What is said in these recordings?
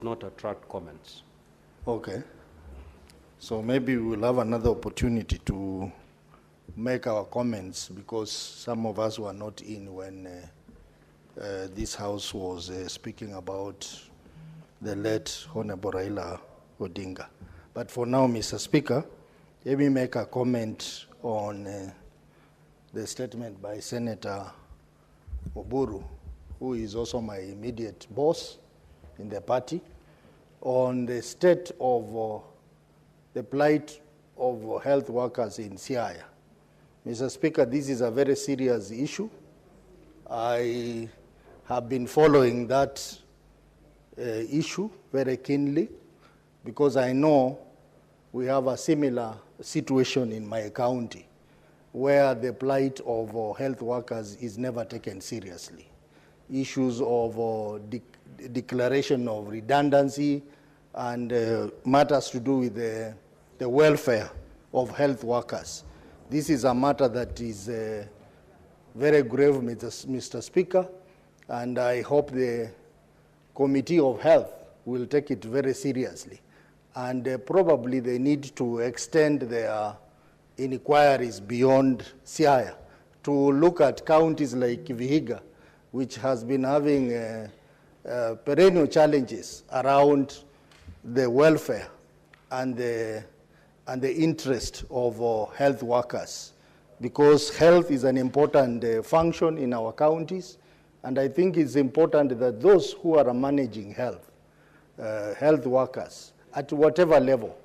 not attract comments. Okay. So maybe we'll have another opportunity to make our comments, because some of us were not in when this house was speaking about the late Honorable Raila Odinga. But for now, Mr. Speaker, let me make a comment on the statement by Senator Oburu, who is also my immediate boss in the party, on the state of the plight of health workers in Siaya. Mr. Speaker, this is a very serious issue. I have been following that issue very keenly, because I know we have a similar situation in my county where the plight of health workers is never taken seriously. Issues of declaration of redundancy and matters to do with the welfare of health workers. This is a matter that is very grave, Mr. Speaker, and I hope the Committee of Health will take it very seriously. And probably they need to extend their inquiries beyond Siaya to look at counties like Vihiga, which has been having perennial challenges around the welfare and the interest of health workers, because health is an important function in our counties, and I think it's important that those who are managing health workers at whatever level,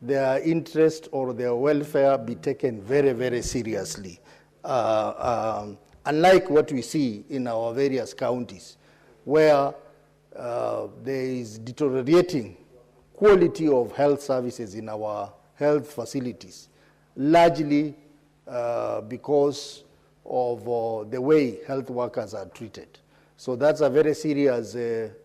their interest or their welfare be taken very, very seriously. Unlike what we see in our various counties, where there is deteriorating quality of health services in our health facilities, largely because of the way health workers are treated. So that's a very serious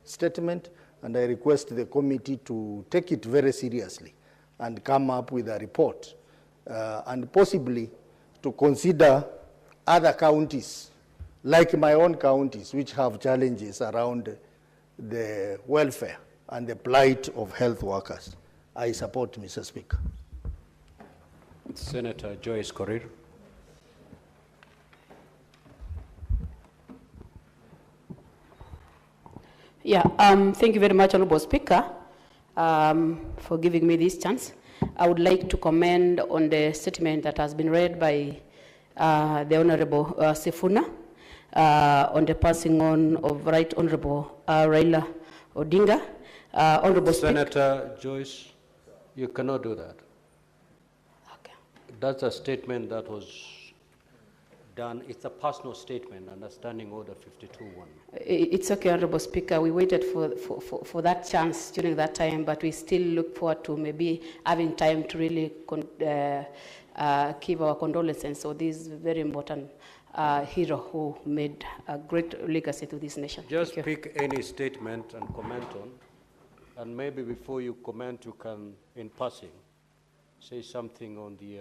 statement, and I request the committee to take it very seriously and come up with a report, and possibly to consider other counties, like my own counties, which have challenges around the welfare and the plight of health workers. I support, Mr. Speaker. Senator Joyce Korir. Yeah, thank you very much, Honorable Speaker, for giving me this chance. I would like to comment on the statement that has been read by the Honorable Sifuna on the passing on of Right Honorable Raila Odinga. Honorable Senator Joyce, you cannot do that. Okay. That's a statement that was done. It's a personal statement, understanding Order 52.1. It's okay, Honorable Speaker. We waited for that chance during that time, but we still look forward to maybe having time to really give our condolences. So this is a very important hero who made a great legacy to this nation. Just pick any statement and comment on, and maybe before you comment, you can, in passing, say something on the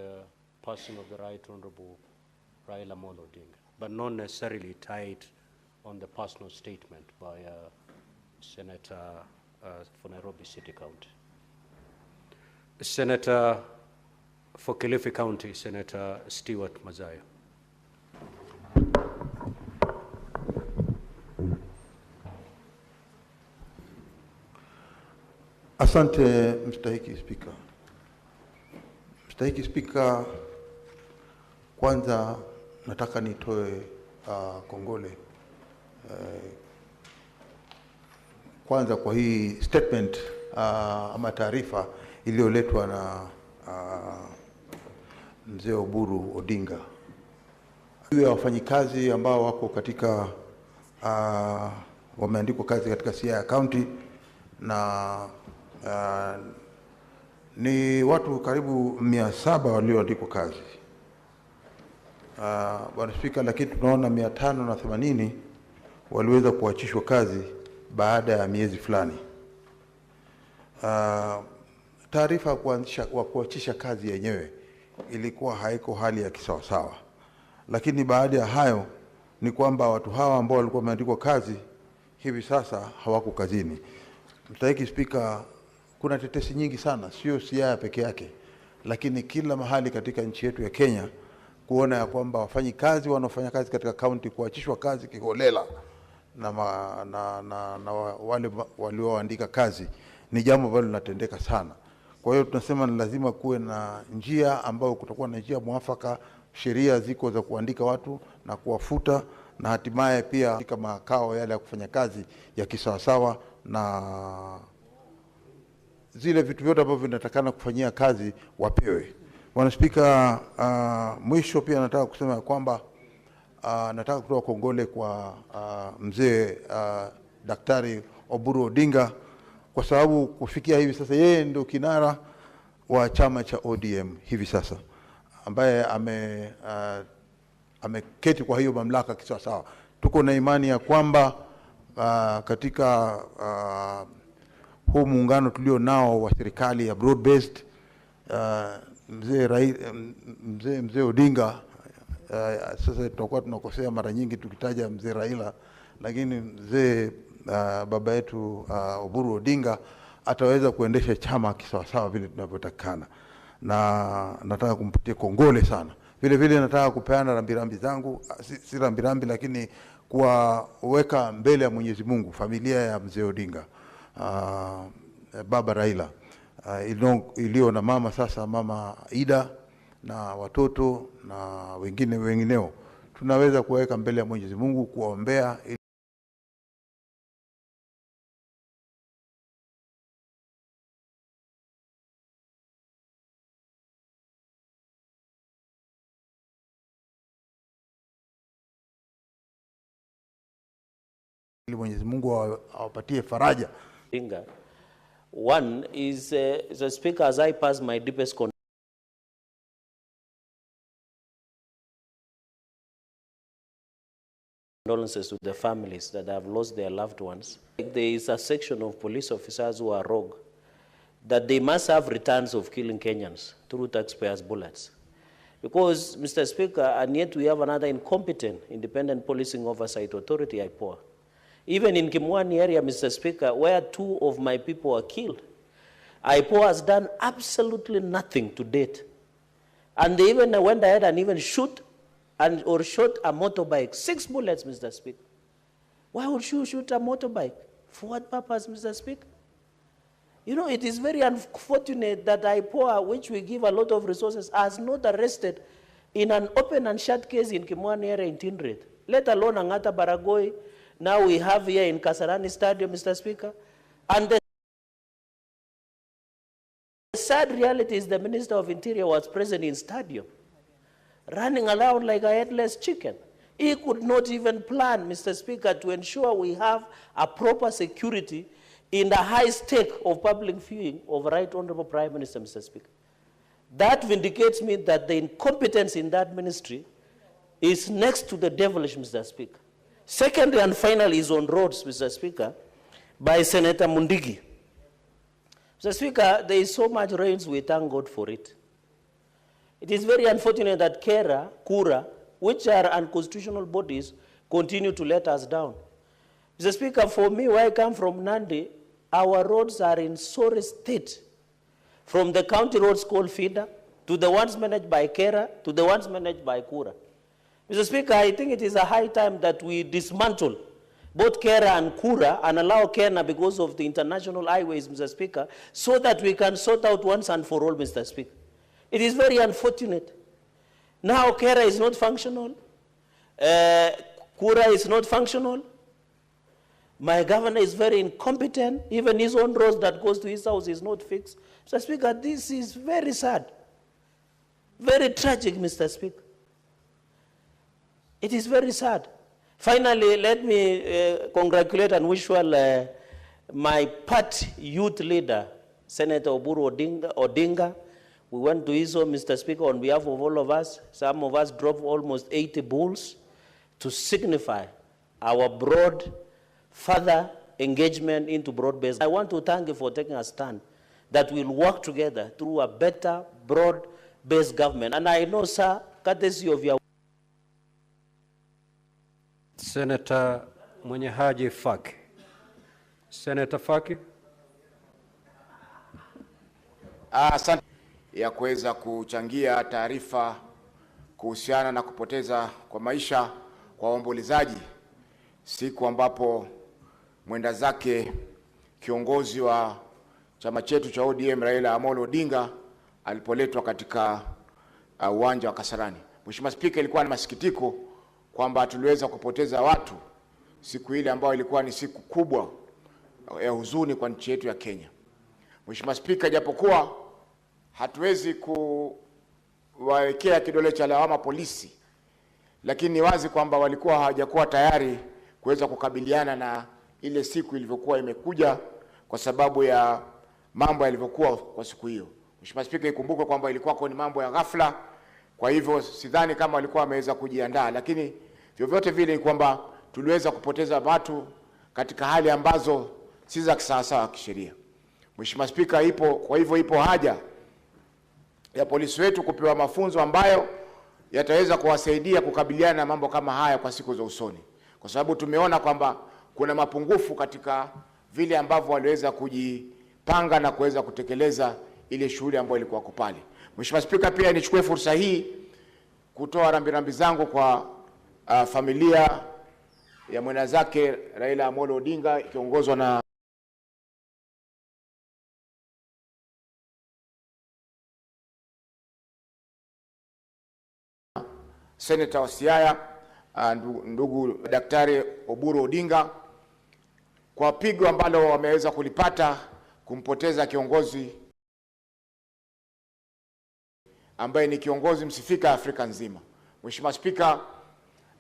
passing of the Right Honorable Raila Odinga, but not necessarily tied on the personal statement by Senator for Nairobi City County. Senator for Kilifi County, Senator Stewart Mazayo. Asante, Mstahiki Speaker. Mstahiki Speaker, kwanza nataka nitoe kongole kwanza kwa hii statement ama taarifa iliyoletwa na mzee Oburu Odinga. Hiyo wafanyikazi ambao wako katika wameandikwa kazi katika Siaya County, na ni watu karibu 700 walioandikwa kazi. Bwana Speaker, lakini tunaona 580 waliweza kuachishwa kazi baada ya miezi fulani. Taarifa ya kuachisha kazi yenyewe ilikuwa haiko hali ya kisawasawa, lakini baada ya hayo ni kwamba watu hawa ambao walikuwa wameandikwa kazi hivi sasa hawako kazini. Mstahiki Spika, kuna tetesi nyingi sana, sio Siaya peke yake, lakini kila mahali katika nchi yetu ya Kenya, kuona ya kwamba wafanyikazi wanaofanya kazi katika kaunti kuachishwa kazi kiholela na wale walioandika kazi ni jambo ambalo linatendeka sana. Kwa hiyo tunasema ni lazima kuwe na njia ambayo kutakuwa na njia mwafaka, sheria ziko za kuandika watu na kuwafuta, na hatimaye pia katika makao yale ya kufanya kazi ya kisawasawa na zile vitu vyote ambavyo vinatakana kufanyia kazi wapewe. Bwana Spika, mwisho pia nataka kusema kwamba nataka kutoa kongole kwa mzee Daktari Oburu Odinga, kwa sababu kufikia hivi sasa yeye ndio kinara wa chama cha ODM hivi sasa, ambaye ameketi kwa hiyo mamlaka kisawa sawa. Tuko na imani ya kwamba katika huu muungano tulio nao wa serikali ya broad based, mzee Odinga, sasa tutakuwa tunakosea mara nyingi tukitaja mzee Raila, lakini mzee baba yetu Oburu Odinga ataweza kuendesha chama kisawasawa vile tunavyotakana, na nataka kumpatia kongole sana. Vile vile nataka kupeana rambirambi zangu, si rambirambi lakini kuwaweka mbele ya Mwenyezi Mungu familia ya mzee Odinga, baba Raila, iliyo na mama sasa, mama Ida, na watoto na wengineo. Tunaweza kuweka mbele ya Mwenyezi Mungu kuwaombea ili Mwenyezi Mungu awapatie faraja. One is, the Speaker, as I pass my deepest condolences to the families that have lost their loved ones. There is a section of police officers who are rogue, that they must have returns of killing Kenyans through taxpayers' bullets. Because, Mr. Speaker, and yet we have another incompetent independent policing oversight authority, IPOA. Even in Kimwani area, Mr. Speaker, where 2 of my people were killed, IPOA has done absolutely nothing to date. And they even went ahead and even shot a motorbike. 6 bullets, Mr. Speaker. Why would you shoot a motorbike? For what purpose, Mr. Speaker? You know, it is very unfortunate that IPOA, which we give a lot of resources, has not arrested in an open and shut case in Kimwani area in Tindred, let alone Angata Baragoi. Now we have here in Kasarani Stadium, Mr. Speaker. And the sad reality is the Minister of Interior was present in stadium, running around like a headless chicken. He could not even plan, Mr. Speaker, to ensure we have a proper security in the high stake of public viewing of Right Honorable Prime Minister, Mr. Speaker. That vindicates me that the incompetence in that ministry is next to the devilish, Mr. Speaker. Secondly and finally is on roads, Mr. Speaker, by Senator Mundigi. Mr. Speaker, there is so much rains, we thank God for it. It is very unfortunate that Kera, Kura, which are unconstitutional bodies, continue to let us down. Mr. Speaker, for me, where I come from, Nandi, our roads are in sorry state. From the county roads called Feeder, to the ones managed by Kera, to the ones managed by Kura. Mr. Speaker, I think it is a high time that we dismantle both Kera and Kura and allow Kenya because of the international highways, Mr. Speaker, so that we can sort out once and for all, Mr. Speaker. It is very unfortunate. Now Kera is not functional. Kura is not functional. My governor is very incompetent. Even his own roads that goes to his house is not fixed. Mr. Speaker, this is very sad. Very tragic, Mr. Speaker. It is very sad. Finally, let me congratulate and wish well my party youth leader, Senator Oburu Odinga. We went to his home, Mr. Speaker, on behalf of all of us. Some of us drove almost 80 bulls to signify our broad further engagement into broad-based. I want to thank you for taking a stand that we'll work together through a better broad-based government. And I know, sir, courtesy of your Senator Mwenye Haji Faki. Senator Faki. Asante ya kuweza kuchangia taarifa kuhusiana na kupoteza kwa maisha kwa waombolezaji siku ambapo mwenda zake kiongozi wa chama chetu cha ODM Raila Amolo Odinga alipoletwa katika uwanja wa Kasarani. Mheshimiwa Spika, ilikuwa ni masikitiko kwamba tuliweza kupoteza watu siku ile ambayo ilikuwa ni siku kubwa ya huzuni kwa nchi yetu ya Kenya. Mheshimiwa Spika, japokuwa hatuwezi kuwawekea kidole cha lawama polisi, lakini ni wazi kwamba walikuwa hawajakuwa tayari kuweza kukabiliana na ile siku ilivyokuwa imekuja kwa sababu ya mambo yalivyokuwa kwa siku hiyo. Mheshimiwa Spika, ikumbukwe kwamba ilikuwa ni mambo ya ghafla, kwa hivyo sidhani kama walikuwa wameweza kujiandaa, lakini vyovyote vile ni kwamba tuliweza kupoteza watu katika hali ambazo si za kisawasawa kisheria. Mheshimiwa Spika, kwa hivyo ipo haja ya polisi wetu kupewa mafunzo ambayo yataweza kuwasaidia kukabiliana na mambo kama haya kwa siku za usoni, kwa sababu tumeona kwamba kuna mapungufu katika vile ambavyo waliweza kujipanga na kuweza kutekeleza ile shughuli ambayo ilikuwa pale. Mheshimiwa Spika, pia nichukue fursa hii kutoa rambirambi zangu kwa familia ya mwenda zake Raila Amolo Odinga ikiongozwa na Senator wa Siaya ndugu Daktari Oburu Odinga kwa pigo ambalo wameweza kulipata kumpoteza kiongozi ambaye ni kiongozi msifika Afrika nzima. Mheshimiwa Spika,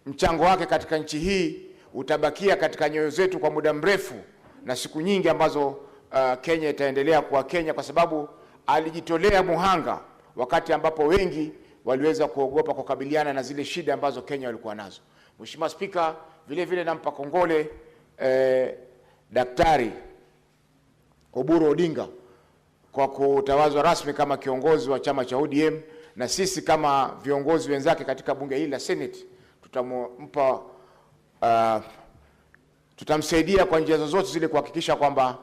mchango wake katika nchi hii utabakia katika nyoyo zetu kwa muda mrefu na siku nyingi ambazo Kenya itaendelea kuwa Kenya, kwa sababu alijitolea muhanga wakati ambapo wengi waliweza kuogopa kukabiliana na zile shida ambazo Kenya walikuwa nazo. Mheshimiwa Spika, vile vile nampa kongole Daktari Oburu Odinga kwa kutawazwa rasmi kama kiongozi wa chama cha ODM, na sisi kama viongozi wenzake katika bunge hili la Senate tutamsaidia kwa njia zozote zile kuhakikisha kwamba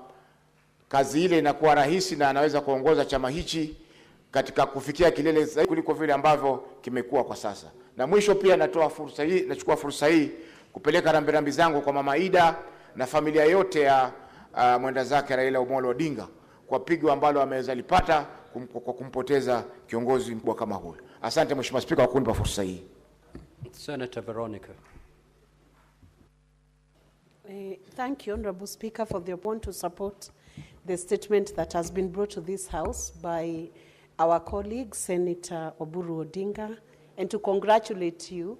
kazi ile inakuwa rahisi na anaweza kuongoza chama hichi katika kufikia kilele zaidi kuliko vile ambavyo kimekuwa kwa sasa. Na mwisho pia nachukua fursa hii kupeleka rambirambi zangu kwa Mama Ida na familia yote ya mwenda zake Raila Amolo Odinga kwa pigo ambalo ameweza lipata kwa kumpoteza kiongozi mkubwa kama huyo. Asante Mheshimiwa Spika kwa kunipa fursa hii. Senator Veronica. Thank you, Honorable Speaker, for the opportunity to support the statement that has been brought to this House by our colleague, Senator Oburu Odinga, and to congratulate you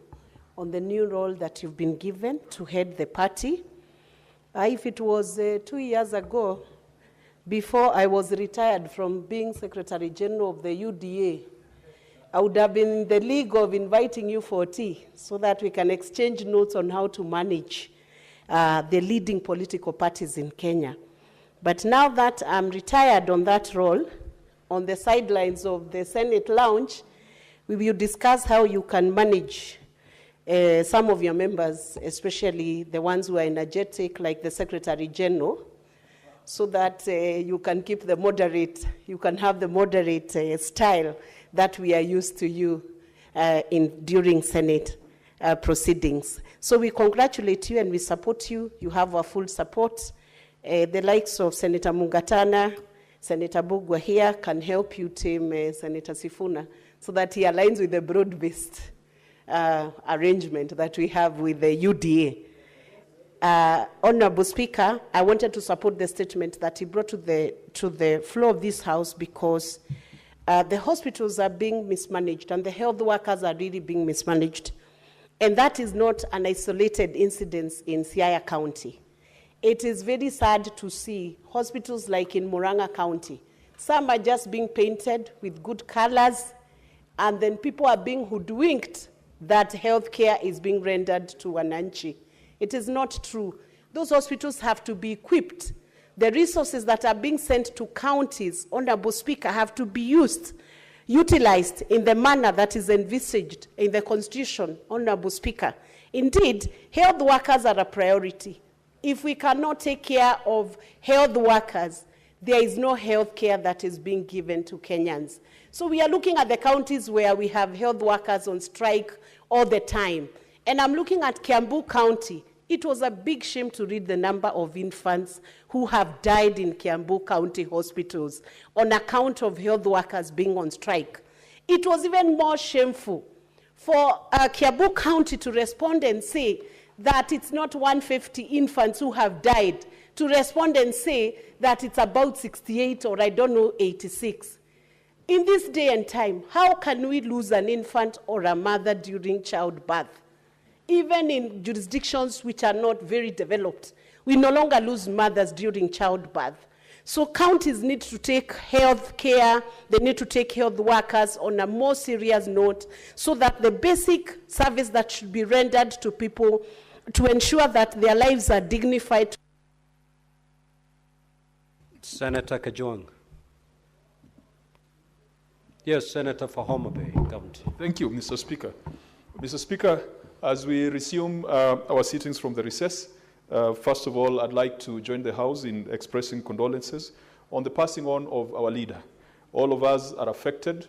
on the new role that you've been given to head the party. If it was 2 years ago, before I was retired from being Secretary General of the UDA, I would have been in the league of inviting you for tea so that we can exchange notes on how to manage the leading political parties in Kenya. But now that I'm retired on that role, on the sidelines of the Senate lounge, we will discuss how you can manage some of your members, especially the ones who are energetic, like the Secretary General, so that you can keep the moderate, you can have the moderate style that we are used to you during Senate proceedings. So we congratulate you and we support you. You have our full support. The likes of Senator Mungatana, Senator Bugwa here can help you team Senator Sifuna so that he aligns with the broad-based arrangement that we have with the UDA. Honorable Speaker, I wanted to support the statement that he brought to the floor of this House because the hospitals are being mismanaged and the health workers are really being mismanaged. And that is not an isolated incident in Siaya County. It is very sad to see hospitals like in Murang'a County. Some are just being painted with good colors, and then people are being hoodwinked that health care is being rendered to Wananchi. It is not true. Those hospitals have to be equipped. The resources that are being sent to counties, Honorable Speaker, have to be utilized in the manner that is envisaged in the Constitution, Honorable Speaker. Indeed, health workers are a priority. If we cannot take care of health workers, there is no health care that is being given to Kenyans. So we are looking at the counties where we have health workers on strike all the time. And I'm looking at Kiambu County. It was a big shame to read the number of infants who have died in Kiambu County hospitals on account of health workers being on strike. It was even more shameful for Kiambu County to respond and say that it's not 150 infants who have died, to respond and say that it's about 68 or I don't know, 86. In this day and time, how can we lose an infant or a mother during childbirth? Even in jurisdictions which are not very developed, we no longer lose mothers during childbirth. So counties need to take health care, they need to take health workers on a more serious note so that the basic service that should be rendered to people to ensure that their lives are dignified. Senator Kajwang. Yes, Senator for Homa Bay County. Thank you, Mr. Speaker. Mr. Speaker, as we resume our sittings from the recess, first of all, I'd like to join the House in expressing condolences on the passing on of our leader. All of us are affected.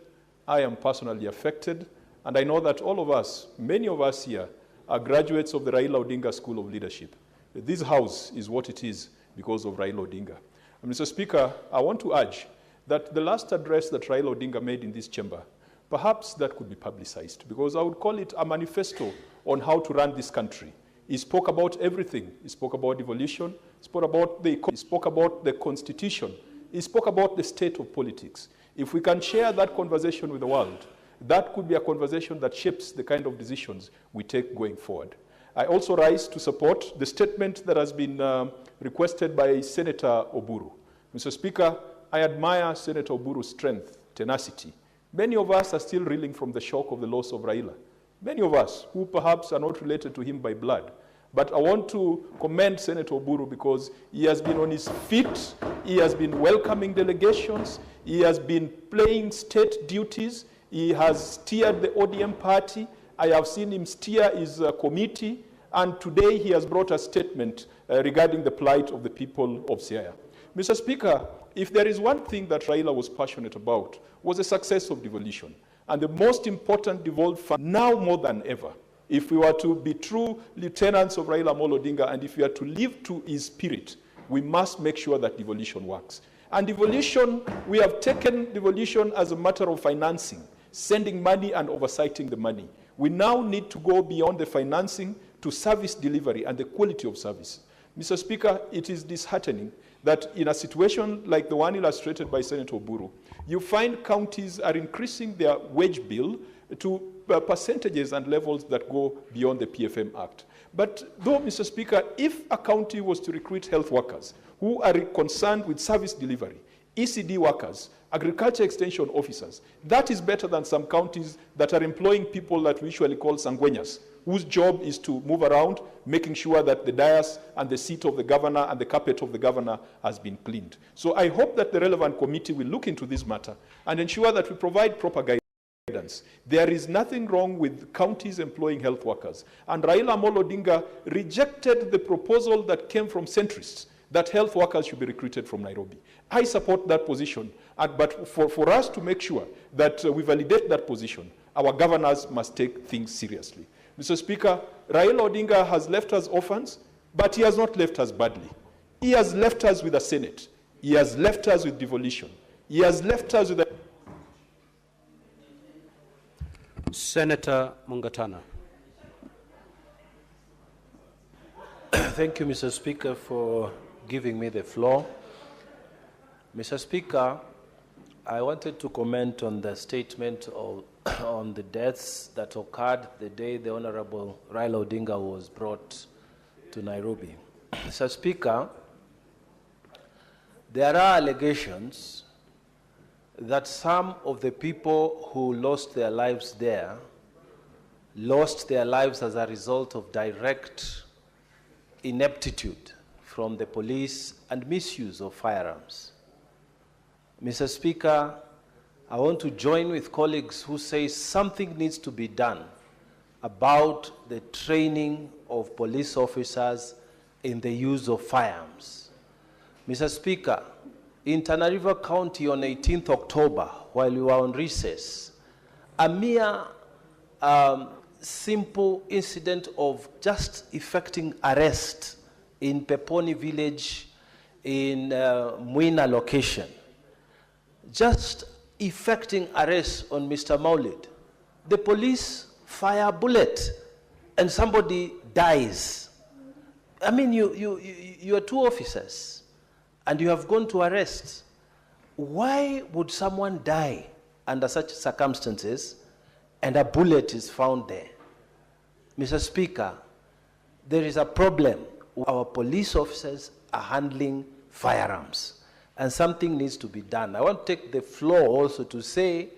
I am personally affected. And I know that all of us, many of us here, are graduates of the Raila Odinga School of Leadership. This House is what it is because of Raila Odinga. And Mr. Speaker, I want to urge that the last address that Raila Odinga made in this chamber, perhaps that could be publicized, because I would call it a manifesto on how to run this country. He spoke about everything. He spoke about devolution, he spoke about the constitution, he spoke about the state of politics. If we can share that conversation with the world, that could be a conversation that shapes the kind of decisions we take going forward. I also rise to support the statement that has been requested by Senator Oburu. Mr. Speaker, I admire Senator Oburu's strength, tenacity. Many of us are still reeling from the shock of the loss of Raila. Many of us who perhaps are not related to him by blood. But I want to commend Senator Oburu because he has been on his feet, he has been welcoming delegations, he has been playing state duties, he has steered the ODM party, I have seen him steer his committee, and today he has brought a statement regarding the plight of the people of Siaya. Mr. Speaker, if there is one thing that Raila was passionate about, was the success of devolution. And the most important devolved fund, now more than ever, if we were to be true lieutenants of Raila Amolo Odinga, and if we are to live to his spirit, we must make sure that devolution works. And devolution, we have taken devolution as a matter of financing, sending money and oversighting the money. We now need to go beyond the financing to service delivery and the quality of service. Mr. Speaker, it is disheartening that in a situation like the one illustrated by Senator Oburu, you find counties are increasing their wage bill to percentages and levels that go beyond the PFM Act. But though, Mr. Speaker, if a county was to recruit health workers who are concerned with service delivery, ECD workers, agriculture extension officers, that is better than some counties that are employing people that we usually call sangueñas, whose job is to move around, making sure that the dais and the seat of the governor and the carpet of the governor has been cleaned. So I hope that the relevant committee will look into this matter and ensure that we provide proper guidance. There is nothing wrong with counties employing health workers. And Raila Amolo Odinga rejected the proposal that came from centrists that health workers should be recruited from Nairobi. I support that position, but for us to make sure that we validate that position, our governors must take things seriously. Mr. Speaker, Raila Odinga has left us orphans, but he has not left us badly. He has left us with a Senate. He has left us with devolution. He has left us with a... Senator Mungatana. Thank you, Mr. Speaker, for giving me the floor. Mr. Speaker, I wanted to comment on the statement on the deaths that occurred the day the Honorable Raila Odinga was brought to Nairobi. Mr. Speaker, there are allegations that some of the people who lost their lives there lost their lives as a result of direct ineptitude from the police and misuse of firearms. Mr. Speaker, I want to join with colleagues who say something needs to be done about the training of police officers in the use of firearms. Mr. Speaker, in Tana River County on 18th October, while we were on recess, a mere simple incident of just effecting arrest in Peponi village in Mwina location, just effecting arrest on Mr. Maulid. The police fire a bullet and somebody dies. I mean, you are two officers and you have gone to arrest. Why would someone die under such circumstances and a bullet is found there? Mr. Speaker, there is a problem. Our police officers are handling firearms and something needs to be done. I want to take the floor also to say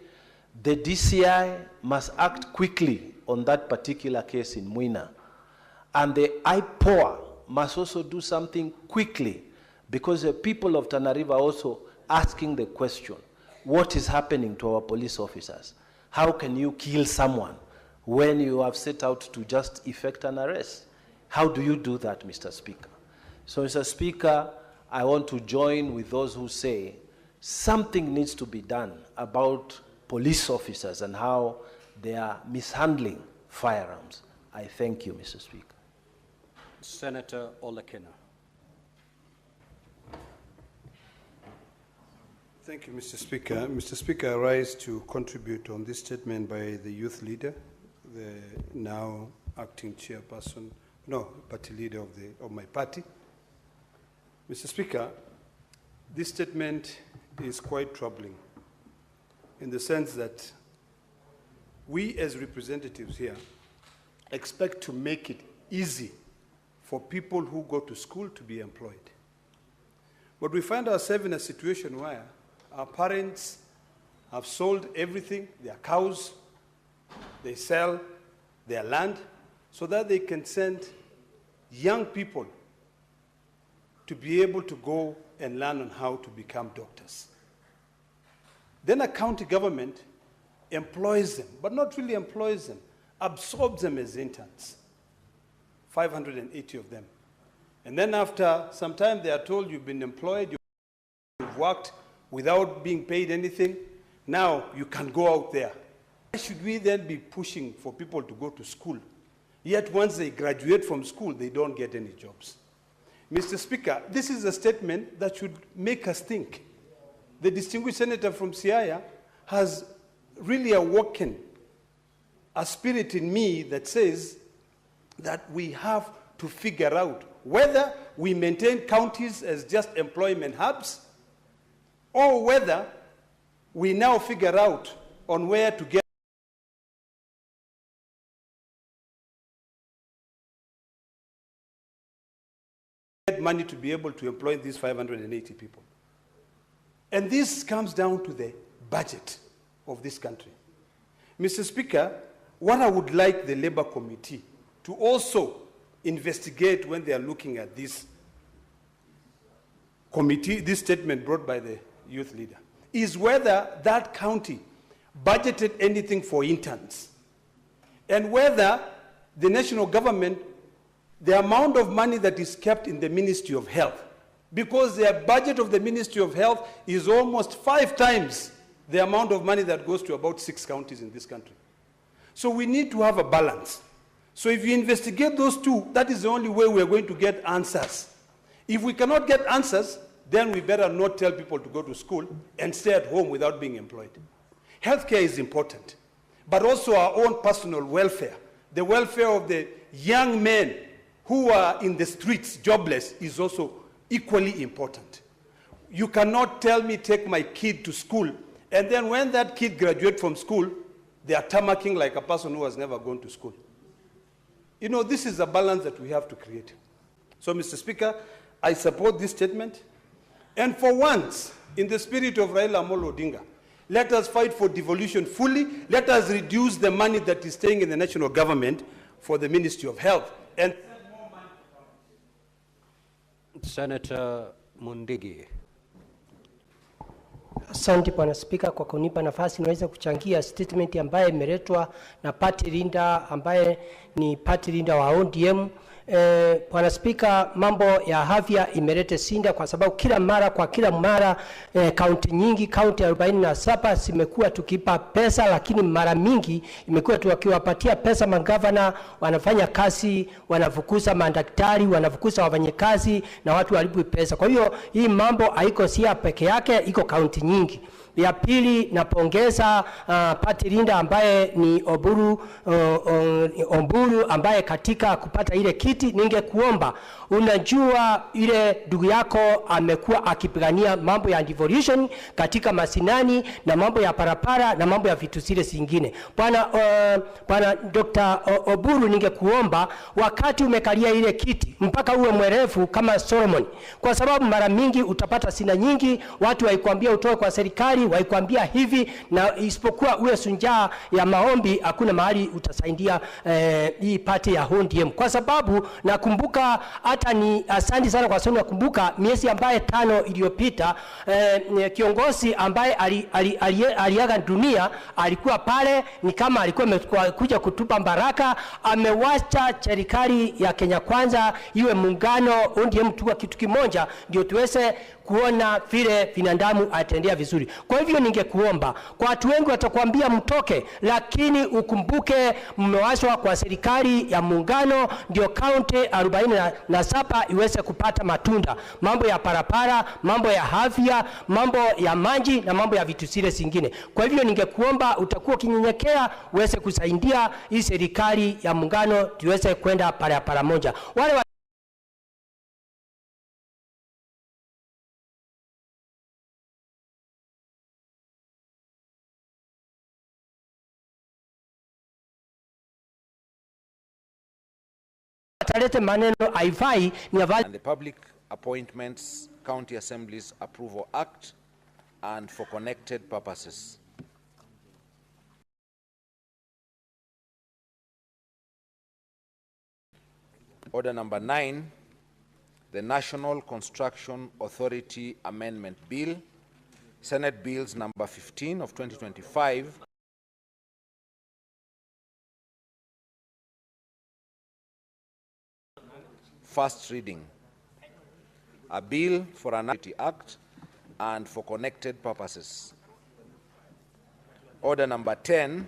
the DCI must act quickly on that particular case in Mwina. And the IPOA must also do something quickly, because the people of Tana River are also asking the question, what is happening to our police officers? How can you kill someone when you have set out to just effect an arrest? How do you do that, Mr. Speaker? So, Mr. Speaker, I want to join with those who say something needs to be done about police officers and how they are mishandling firearms. I thank you, Mr. Speaker. Senator Olekena. Thank you, Mr. Speaker. Mr. Speaker, I rise to contribute on this statement by the youth leader, the now acting chairperson, party leader of my party. Mr. Speaker, this statement is quite troubling in the sense that we as representatives here expect to make it easy for people who go to school to be employed. But we find ourselves in a situation where our parents have sold everything, their cows, they sell their land, so that they can send young people to be able to go and learn on how to become doctors. Then a county government employs them, but not really employs them, absorbs them as interns, 580 of them. And then after some time they are told you've been employed, you've worked without being paid anything, now you can go out there. Why should we then be pushing for people to go to school? Yet once they graduate from school, they don't get any jobs. Mr. Speaker, this is a statement that should make us think. The distinguished senator from Siaya has really awoken a spirit in me that says that we have to figure out whether we maintain counties as just employment hubs or whether we now figure out on where to get money to be able to employ these 580 people. And this comes down to the budget of this country. Mr. Speaker, what I would like the Labour Committee to also investigate when they are looking at this committee, this statement brought by the youth leader, is whether that county budgeted anything for interns, and whether the national government, the amount of money that is kept in the Ministry of Health, because their budget of the Ministry of Health is almost 5 times the amount of money that goes to about 6 counties in this country. So we need to have a balance. So if you investigate those two, that is the only way we are going to get answers. If we cannot get answers, then we better not tell people to go to school and stay at home without being employed. Healthcare is important, but also our own personal welfare. The welfare of the young men who are in the streets jobless is also equally important. You cannot tell me take my kid to school, and then when that kid graduates from school, they are tamarking like a person who has never gone to school. You know, this is a balance that we have to create. So, Mr. Speaker, I support this statement. And for once, in the spirit of Raila Odinga, let us fight for devolution fully. Let us reduce the money that is staying in the national government for the Ministry of Health. And Senator Mundigi. Asante Bwana Spika kwa kunipa nafasi niweze kuchangia statement ambaye imeletwa na party leader ambaye ni party leader wa ODM Bwana Spika, mambo ya afya imeleta shida kwa sababu kila mara kaunti nyingi, kaunti 47 zimekuwa tukipa pesa, lakini mara mingi imekuwa tukiwapatia pesa magavana, wanafanya kazi, wanafukuza madaktari, wanafukuza wafanyakazi na watu walipwe pesa. Kwa hiyo hii mambo haiko Siaya peke yake, iko kaunti nyingi. Ya pili, napongeza party leader ambaye ni Oburu ambaye katika kupata ile kiti. Ningekuomba, unajua ile ndugu yako amekuwa akipigania mambo ya devolution katika masinani na mambo ya parapara na mambo ya vitu zile zingine. Bwana Dr. Oburu, ningekuomba wakati umekalia ile kiti mpaka uwe mwerefu kama Solomon, kwa sababu mara mingi utapata sina nyingi, watu waikwambia utoe kwa serikali, waikwambia hivi, na isipokuwa uwe sunjaa ya maombi hakuna mahali utasaidia hii party ya ODM. Kwa sababu nakumbuka, hata ni asante sana kwa sababu nakumbuka miezi ambaye 5 iliyopita kiongozi ambaye aliaga dunia alikuwa pale, ni kama alikuwa amekuja kutupa baraka, amewacha serikali ya Kenya Kwanza iwe muungano ODM tuwa kitu kimoja, ndio tuweze kuona vile binadamu atendea vizuri. Kwa hivyo ningekuomba, kwa watu wengi watakwambia mtoke, lakini ukumbuke mmewashwa kwa serikali ya muungano ndio kaunti 47 iweze kupata matunda. Mambo ya parapara, mambo ya afya, mambo ya maji na mambo ya vitu zile zingine. Kwa hivyo ningekuomba utakuwa kinyenyekea uweze kusaidia hii serikali ya muungano tuweze kwenda para moja. Wale And the Public Appointments County Assemblies Approval Act and for connected purposes. Order number 9, the National Construction Authority Amendment Bill, Senate Bills number 15 of 2025. First reading. A bill for an act and for connected purposes. Order number 10,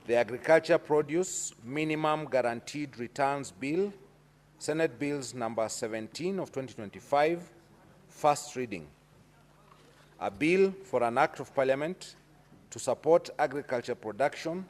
the Agriculture Produce Minimum Guaranteed Returns Bill, Senate Bills number 17 of 2025, first reading. A bill for an act of parliament to support agriculture production